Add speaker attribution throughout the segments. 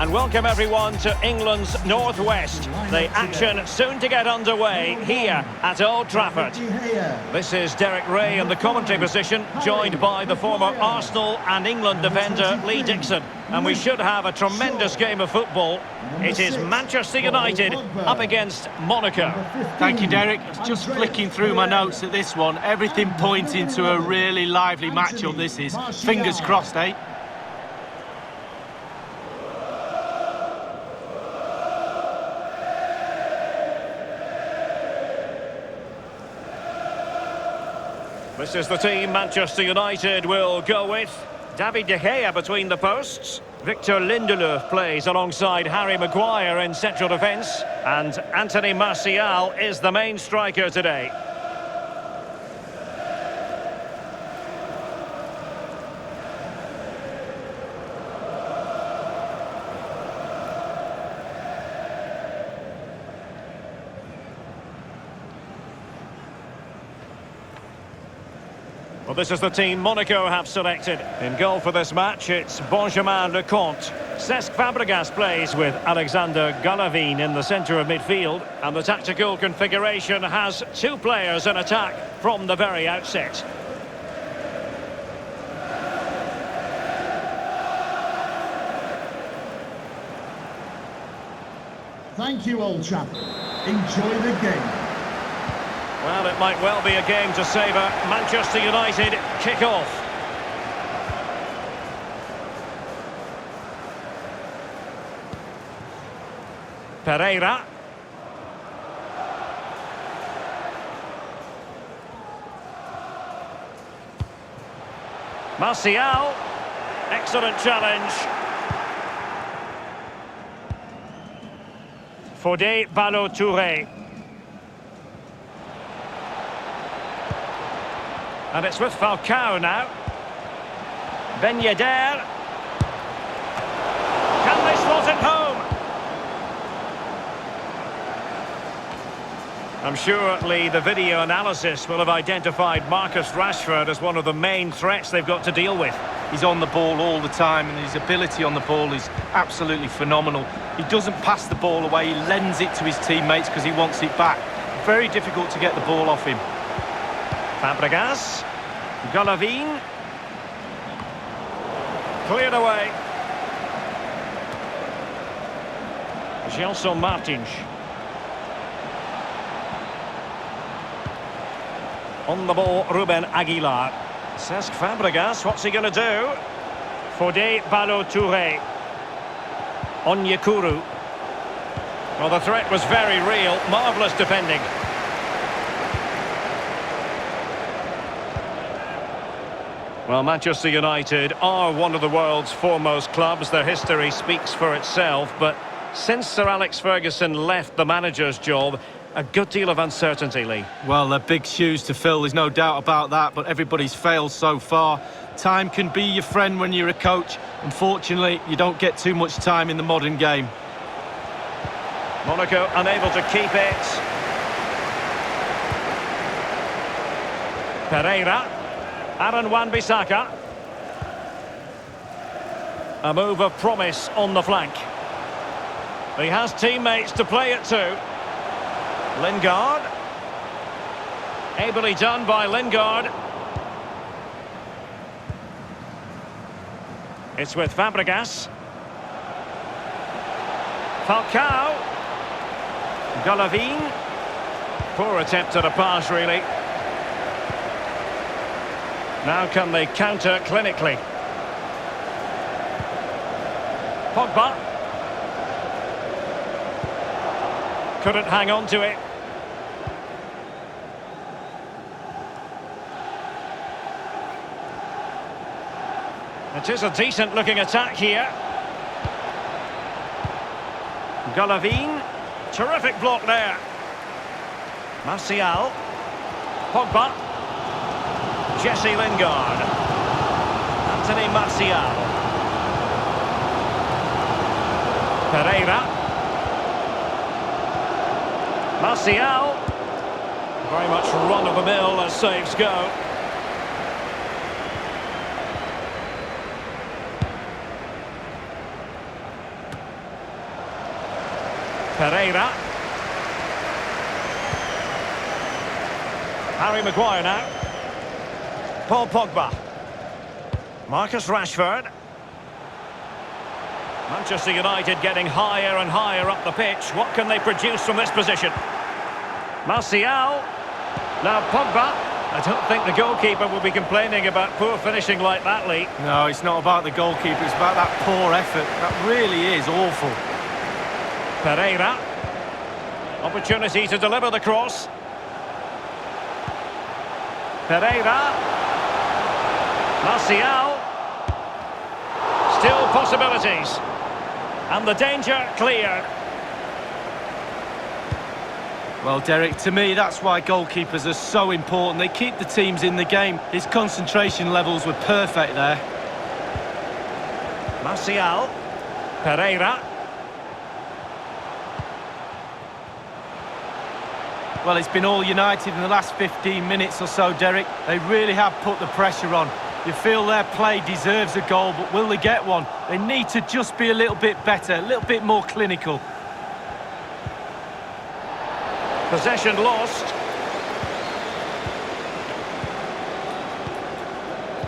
Speaker 1: And welcome everyone to England's Northwest. The action soon to get underway here at Old Trafford. This is Derek Ray in the commentary position, joined by the former Arsenal and England defender Lee Dixon. And we should have a tremendous game of football. It is Manchester United up against Monaco.
Speaker 2: Thank you, Derek. Just flicking through my notes at this one. Everything pointing to a really lively matchup this is. Fingers crossed, eh?
Speaker 1: This is the team Manchester United will go with. David De Gea between the posts. Victor Lindelöf plays alongside Harry Maguire in central defence. And Anthony Martial is the main striker today. Well, this is the team Monaco have selected. In goal for this match, it's Benjamin Lecomte. Cesc Fabregas plays with Alexander Golovin in the centre of midfield. And the tactical configuration has two players in attack from the very outset.
Speaker 3: Thank you, Old Trafford. Enjoy the game.
Speaker 1: Well, it might well be a game to savour. Manchester United kick off. Pereira. Martial. Excellent challenge. Fodé Ballo-Touré. And it's with Falcao now. Ben Yedder. Can they slot it home? I'm sure, Lee, the video analysis will have identified Marcus Rashford as one of the main threats they've got to deal with.
Speaker 2: He's on the ball all the time, and his ability on the ball is absolutely phenomenal. He doesn't pass the ball away, he lends it to his teammates because he wants it back. Very difficult to get the ball off him.
Speaker 1: Fabregas, Golovin, cleared away. Gelson Martins. On the ball, Ruben Aguilar. Cesc Fabregas, what's he going to do? Fodé Ballo-Touré. Onyekuru. Well, the threat was very real. Marvellous defending. Well, Manchester United are one of the world's foremost clubs. Their history speaks for itself. But since Sir Alex Ferguson left the manager's job, a good deal of uncertainty, Lee.
Speaker 2: Well, they're big shoes to fill, there's no doubt about that, but everybody's failed so far. Time can be your friend when you're a coach. Unfortunately, you don't get too much time in the modern game.
Speaker 1: Monaco unable to keep it. Pereira. Aaron Wan-Bissaka. A move of promise on the flank. He has teammates to play it to. Lingard. Ably done by Lingard. It's with Fabregas. Falcao. Golovin. Poor attempt at a pass, really. Now can they counter clinically? Pogba. Couldn't hang on to it. It is a decent looking attack here. Golovin. Terrific block there. Martial. Pogba. Jesse Lingard. Anthony Martial. Pereira. Martial. Very much run-of-the-mill as saves go. Pereira. Harry Maguire now. Paul Pogba. Marcus Rashford. Manchester United getting higher and higher up the pitch. What can they produce from this position? Martial. Now Pogba. I don't think the goalkeeper will be complaining about poor finishing like that, Lee.
Speaker 2: No, it's not about the goalkeeper, it's about that poor effort. That really is awful.
Speaker 1: Pereira. Opportunity to deliver the cross. Pereira. Martial. Still possibilities. And the danger cleared.
Speaker 2: Well, Derek, to me, that's why goalkeepers are so important. They keep the teams in the game. His concentration levels were perfect there.
Speaker 1: Martial. Pereira.
Speaker 2: Well, it's been all United in the last 15 minutes or so, Derek. They really have put the pressure on. You feel their play deserves a goal, but will they get one? They need to just be a little bit better, a little bit more clinical.
Speaker 1: Possession lost.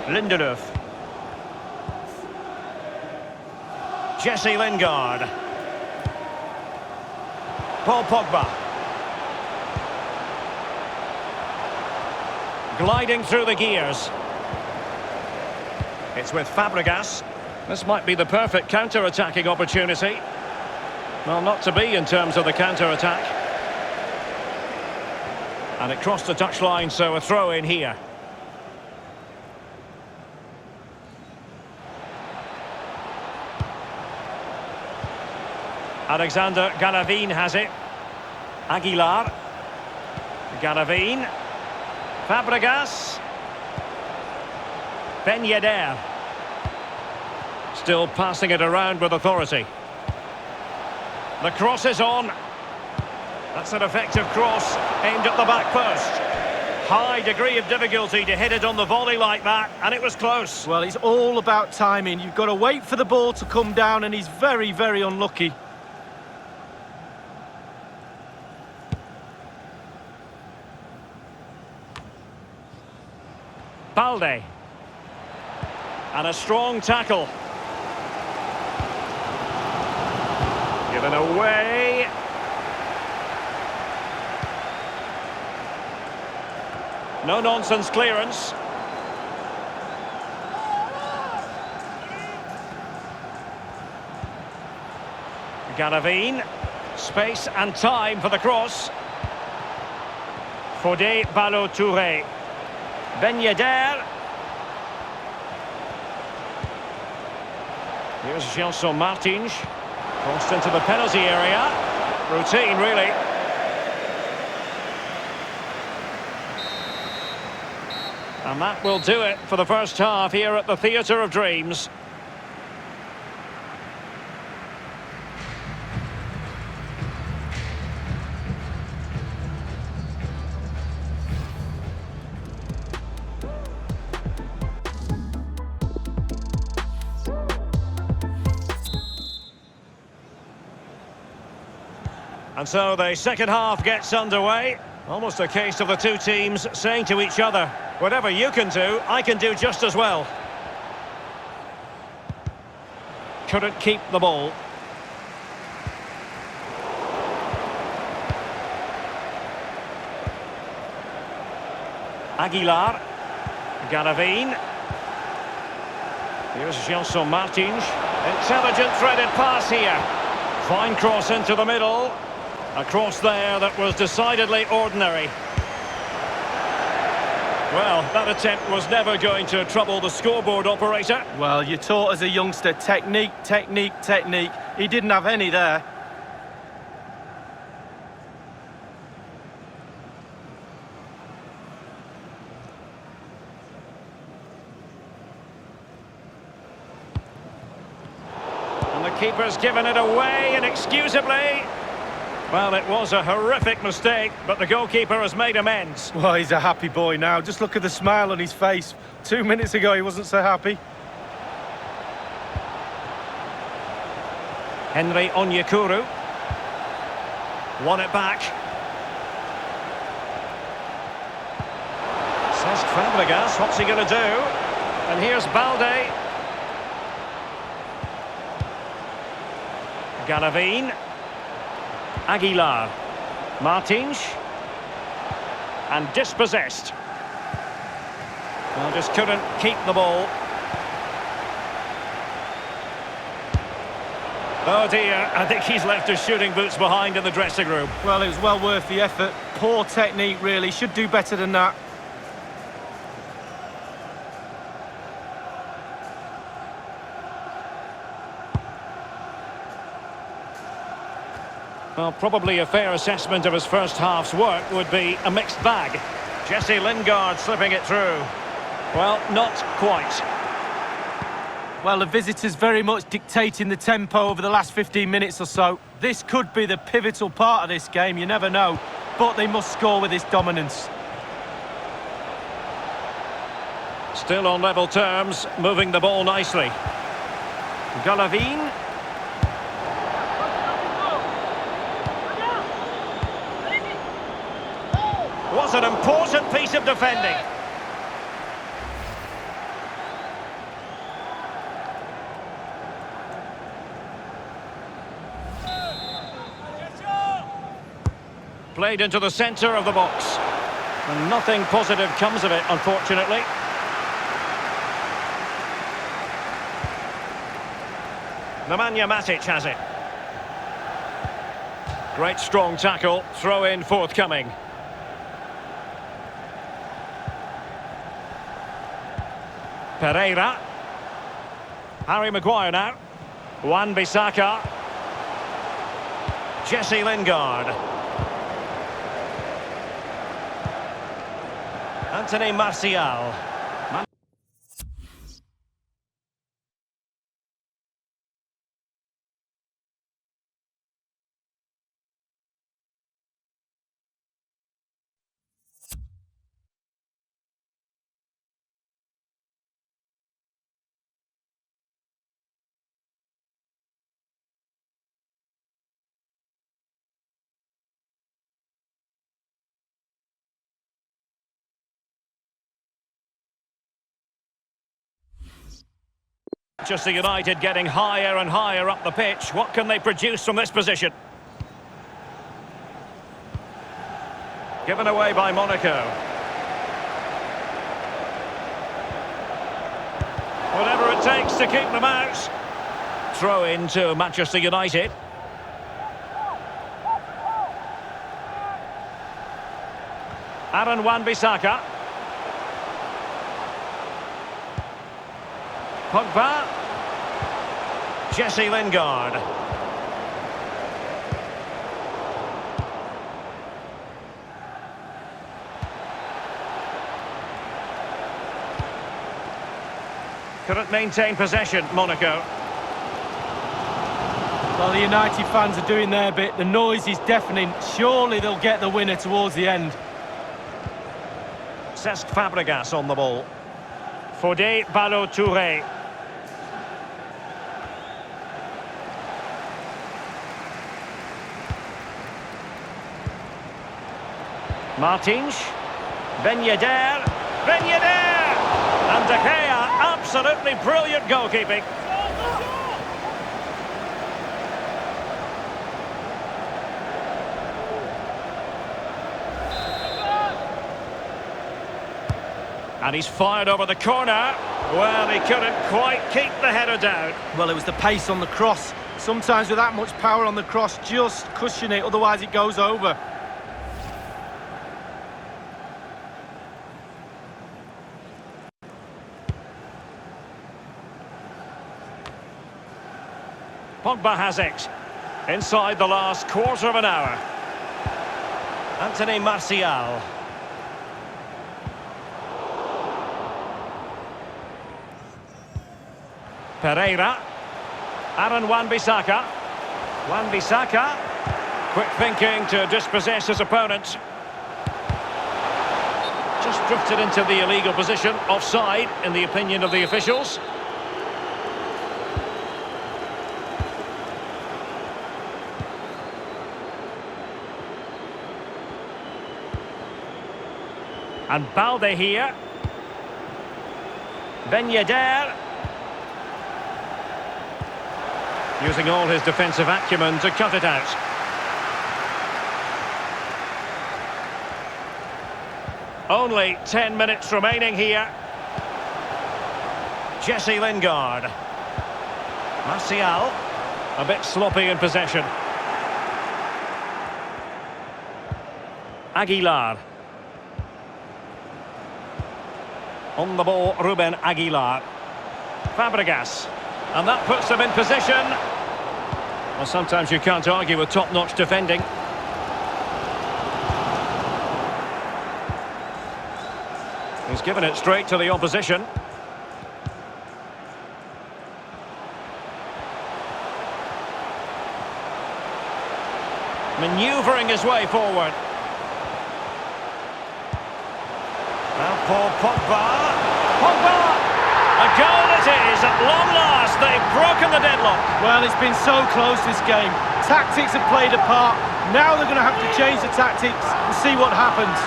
Speaker 1: Lindelöf. Jesse Lingard. Paul Pogba. Gliding through the gears. It's with Fabregas. This might be the perfect counter-attacking opportunity. Well, not to be in terms of the counter-attack. And it crossed the touchline, so a throw in here. Alexander Galavin has it. Aguilar. Galavin. Fabregas. Ben Yedder. Still passing it around with authority. The cross is on. That's an effective cross aimed at the back post. High degree of difficulty to hit it on the volley like that, and it was close.
Speaker 2: Well, it's all about timing. You've got to wait for the ball to come down, and he's very, very unlucky.
Speaker 1: Balde. And a strong tackle. Given away. No-nonsense clearance. Galavin. Space and time for the cross. Fodé Ballo-Touré. Ben Yedder. Here's Gelson Martins. Crossed into the penalty area. Routine, really. And that will do it for the first half here at the Theatre of Dreams. And so the second half gets underway. Almost a case of the two teams saying to each other, whatever you can do, I can do just as well. Couldn't keep the ball. Aguilar. Galavin. Here's Gelson Martins. Intelligent threaded pass here. Fine cross into the middle. A cross there that was decidedly ordinary. Well, that attempt was never going to trouble the scoreboard operator.
Speaker 2: Well, you're taught as a youngster, technique, technique, technique. He didn't have any there.
Speaker 1: And the keeper's given it away inexcusably. Well, it was a horrific mistake, but the goalkeeper has made amends.
Speaker 2: Well, he's a happy boy now. Just look at the smile on his face. 2 minutes ago, he wasn't so happy.
Speaker 1: Henry Onyekuru. Won it back. Says Fabregas, what's he going to do? And here's Balde. Galavine. Aguilar. Martins. And dispossessed. Well, just couldn't keep the ball. Oh dear, I think he's left his shooting boots behind in the dressing room.
Speaker 2: Well, it was well worth the effort. Poor technique, really. Should do better than that.
Speaker 1: Well, probably a fair assessment of his first half's work would be a mixed bag. Jesse Lingard slipping it through. Well, not quite.
Speaker 2: Well, the visitors very much dictating the tempo over the last 15 minutes or so. This could be the pivotal part of this game, you never know. But they must score with this dominance.
Speaker 1: Still on level terms, moving the ball nicely. Galavine. Was an important piece of defending. Played into the centre of the box. And nothing positive comes of it, unfortunately. Nemanja Matic has it. Great strong tackle, throw in forthcoming. Pereira. Harry Maguire now. Wan-Bissaka. Jesse Lingard. Anthony Martial. Manchester United getting higher and higher up the pitch. What can they produce from this position? Given away by Monaco. Whatever it takes to keep them out. Throw in to Manchester United. Aaron Wan-Bissaka. Pogba. Jesse Lingard. Couldn't maintain possession, Monaco.
Speaker 2: Well, the United fans are doing their bit. The noise is deafening. Surely they'll get the winner towards the end.
Speaker 1: Cesc Fabregas on the ball. Fodé Ballo-Touré. Martins. Ben Yedder. Ben Yedder! And De Gea, absolutely brilliant goalkeeping. And he's fired over the corner. Well, he couldn't quite keep the header down.
Speaker 2: Well, it was the pace on the cross. Sometimes with that much power on the cross, just cushion it, otherwise it goes over.
Speaker 1: Pogba has it. Inside the last quarter of an hour. Anthony Martial. Pereira. Aaron Wan-Bissaka. Wan-Bissaka. Quick thinking to dispossess his opponent. Just drifted into the illegal position. Offside, in the opinion of the officials. And Balde here. Ben Yedder. Using all his defensive acumen to cut it out. Only 10 minutes remaining here. Jesse Lingard. Martial. A bit sloppy in possession. Aguilar. On the ball, Ruben Aguilar. Fabregas. And that puts them in position. Well, sometimes you can't argue with top-notch defending. He's given it straight to the opposition. Manoeuvring his way forward. Now Paul Pogba. Pogba! A goal it is at long last. They've broken the deadlock.
Speaker 2: Well, it's been so close this game. Tactics have played a part. Now they're going to have to change the tactics and see what happens.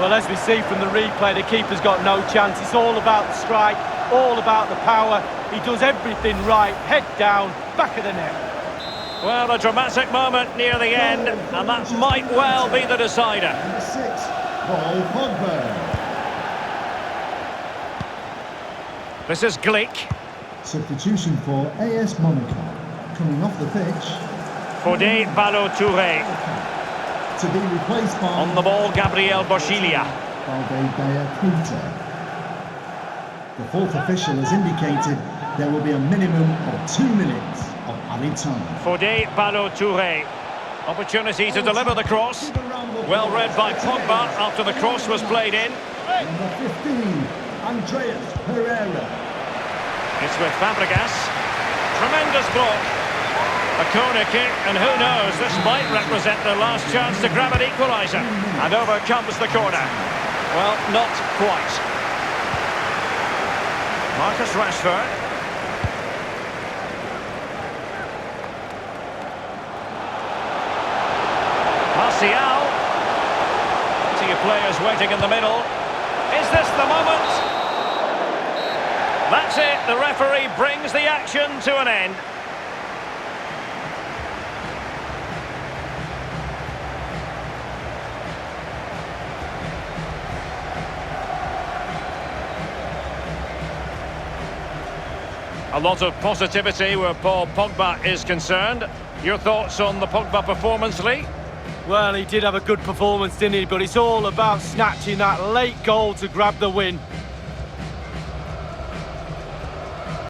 Speaker 2: Well, as we see from the replay, the keeper's got no chance. It's all about the strike, all about the power. He does everything right. Head down, back of the net.
Speaker 1: Well, a dramatic moment near the end, and that might well be the decider.
Speaker 3: Number 6, Paul Pogba.
Speaker 1: This is Glick.
Speaker 3: Substitution for AS Monaco. Coming off the pitch.
Speaker 1: Fodé Ballo-Touré.
Speaker 3: To be replaced by...
Speaker 1: On the ball, Gabriel Boschilia.
Speaker 3: The fourth official has indicated there will be a minimum of 2 minutes of added time.
Speaker 1: Fodé Ballo-Touré. Opportunity to deliver the cross. Well read by Pogba after the cross was played in.
Speaker 3: Number 15, Andreas Pereira.
Speaker 1: It's with Fabregas. Tremendous block. A corner kick, and who knows, this might represent their last chance to grab an equaliser. And over comes the corner. Well, not quite. Marcus Rashford. Martial. Plenty of players waiting in the middle. Is this the moment? That's it. The referee brings the action to an end. A lot of positivity where Paul Pogba is concerned. Your thoughts on the Pogba performance, Lee?
Speaker 2: Well, he did have a good performance, didn't he? But it's all about snatching that late goal to grab the win.